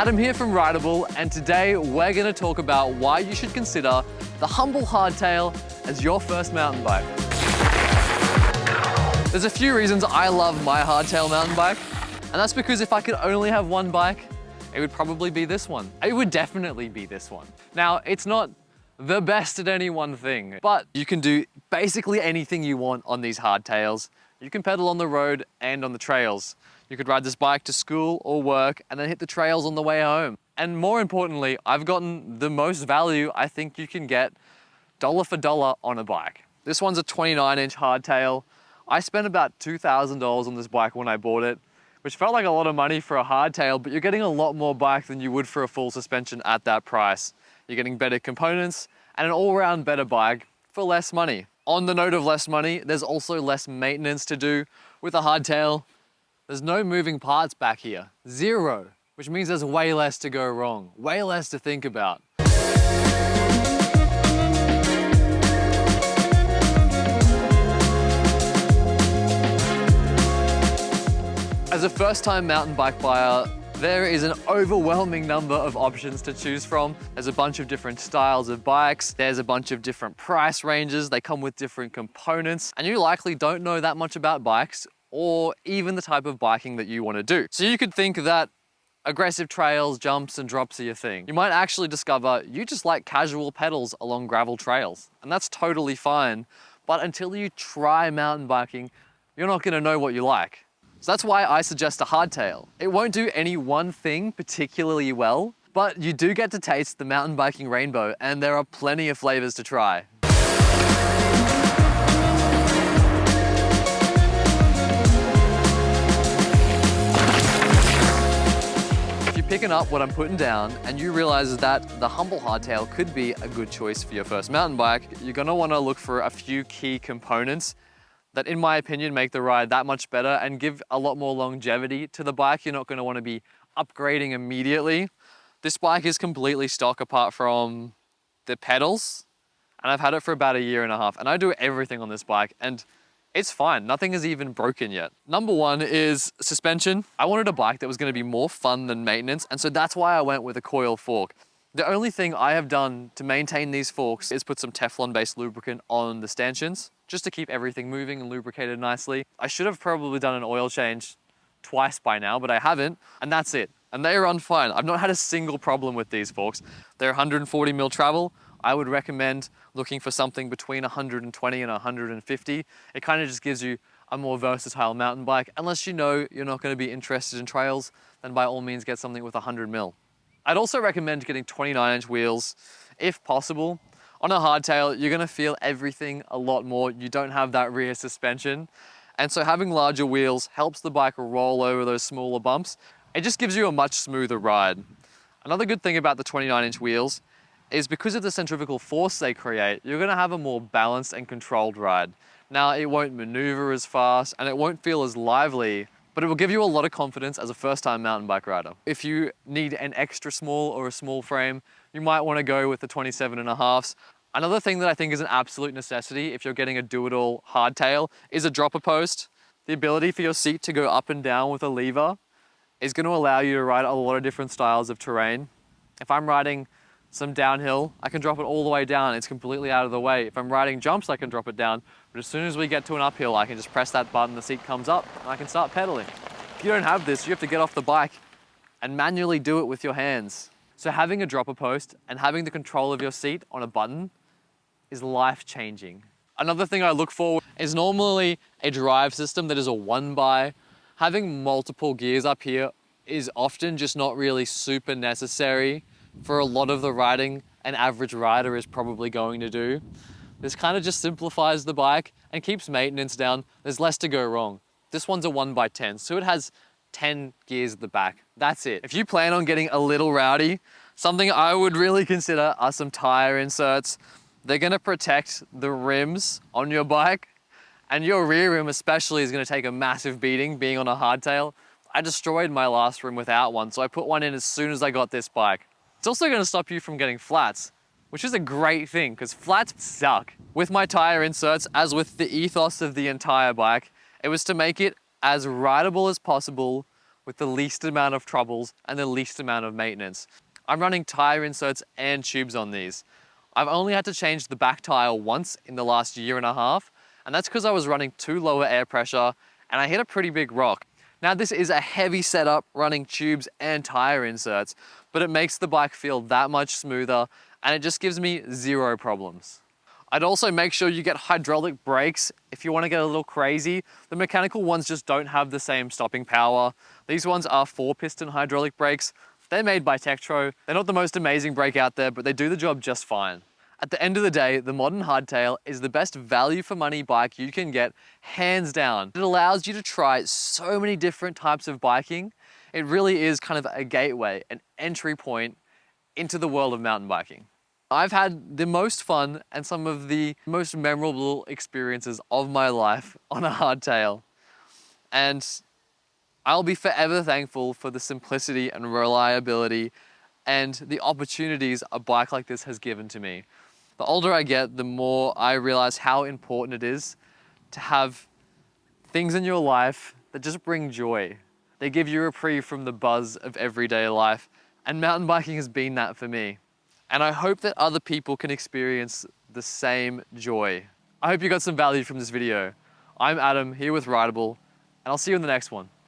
Adam here from Rideable, and today we're going to talk about why you should consider the Humble Hardtail as your first mountain bike. There's a few reasons I love my hardtail mountain bike, and that's because if I could only have one bike, it would probably be this one. It would definitely be this one. Now, it's not the best at any one thing, but you can do basically anything you want on these hardtails. You can pedal on the road and on the trails. You could ride this bike to school or work and then hit the trails on the way home. And more importantly, I've gotten the most value I think you can get dollar for dollar on a bike. This one's a 29-inch hardtail. I spent about $2,000 on this bike when I bought it, which felt like a lot of money for a hardtail, but you're getting a lot more bike than you would for a full suspension at that price. You're getting better components and an all-around better bike for less money. On the note of less money, there's also less maintenance to do with a hardtail. There's no moving parts back here, zero, which means there's way less to go wrong, way less to think about. As a first-time mountain bike buyer, there is an overwhelming number of options to choose from. There's a bunch of different styles of bikes. There's a bunch of different price ranges. They come with different components, and you likely don't know that much about bikes or even the type of biking that you want to do. So you could think that aggressive trails, jumps, and drops are your thing. You might actually discover you just like casual pedals along gravel trails, and that's totally fine. But until you try mountain biking, you're not gonna know what you like. So that's why I suggest a hardtail. It won't do any one thing particularly well, but you do get to taste the mountain biking rainbow, and there are plenty of flavors to try. Picking up what I'm putting down and you realize that the Humble Hardtail could be a good choice for your first mountain bike, you're gonna wanna look for a few key components that, in my opinion, make the ride that much better and give a lot more longevity to the bike. You're not gonna wanna be upgrading immediately. This bike is completely stock apart from the pedals, and I've had it for about 1.5 years, and I do everything on this bike, and it's fine, nothing is even broken yet. Number one is suspension. I wanted a bike that was gonna be more fun than maintenance, and so that's why I went with a coil fork. The only thing I have done to maintain these forks is put some Teflon-based lubricant on the stanchions, just to keep everything moving and lubricated nicely. I should have probably done an oil change twice by now, but I haven't, and that's it. And they run fine. I've not had a single problem with these forks. They're 140 mil travel. I would recommend looking for something between 120 and 150. It kind of just gives you a more versatile mountain bike. Unless you know you're not going to be interested in trails, then by all means get something with 100 mil. I'd also recommend getting 29-inch wheels if possible. On a hardtail, you're going to feel everything a lot more. You don't have that rear suspension. And so having larger wheels helps the bike roll over those smaller bumps. It just gives you a much smoother ride. Another good thing about the 29-inch wheels is because of the centrifugal force they create, you're gonna have a more balanced and controlled ride. Now, it won't maneuver as fast and it won't feel as lively, but it will give you a lot of confidence as a first-time mountain bike rider. If you need an extra small or a small frame, you might wanna go with the 27.5s. Another thing that I think is an absolute necessity if you're getting a do-it-all hardtail is a dropper post. The ability for your seat to go up and down with a lever is gonna allow you to ride a lot of different styles of terrain. If I'm riding some downhill, I can drop it all the way down. It's completely out of the way. If I'm riding jumps, I can drop it down. But as soon as we get to an uphill, I can just press that button, the seat comes up, and I can start pedaling. If you don't have this, you have to get off the bike and manually do it with your hands. So having a dropper post and having the control of your seat on a button is life-changing. Another thing I look for is normally a drive system that is a one-by. Having multiple gears up here is often just not really super necessary for a lot of the riding an average rider is probably going to do. This kind of just simplifies the bike and keeps maintenance down. There's less to go wrong. This one's a 1x10, so it has 10 gears at the back. That's it. If you plan on getting a little rowdy, something I would really consider are some tire inserts. They're gonna protect the rims on your bike, and your rear rim especially is gonna take a massive beating being on a hardtail. I destroyed my last rim without one, so I put one in as soon as I got this bike. It's also gonna stop you from getting flats, which is a great thing because flats suck. With my tire inserts, as with the ethos of the entire bike, it was to make it as rideable as possible with the least amount of troubles and the least amount of maintenance. I'm running tire inserts and tubes on these. I've only had to change the back tire once in the last year and a half, and that's because I was running too low air pressure and I hit a pretty big rock. Now this is a heavy setup running tubes and tire inserts, but it makes the bike feel that much smoother and it just gives me zero problems. I'd also make sure you get hydraulic brakes if you want to get a little crazy. The mechanical ones just don't have the same stopping power. These ones are 4-piston hydraulic brakes. They're made by Tektro. They're not the most amazing brake out there, but they do the job just fine. At the end of the day, the modern hardtail is the best value for money bike you can get, hands down. It allows you to try so many different types of biking. It really is kind of a gateway, an entry point into the world of mountain biking. I've had the most fun and some of the most memorable experiences of my life on a hardtail. And I'll be forever thankful for the simplicity and reliability and the opportunities a bike like this has given to me. The older I get, the more I realize how important it is to have things in your life that just bring joy. They give you a reprieve from the buzz of everyday life, and mountain biking has been that for me. And I hope that other people can experience the same joy. I hope you got some value from this video. I'm Adam, here with Rideable, and I'll see you in the next one.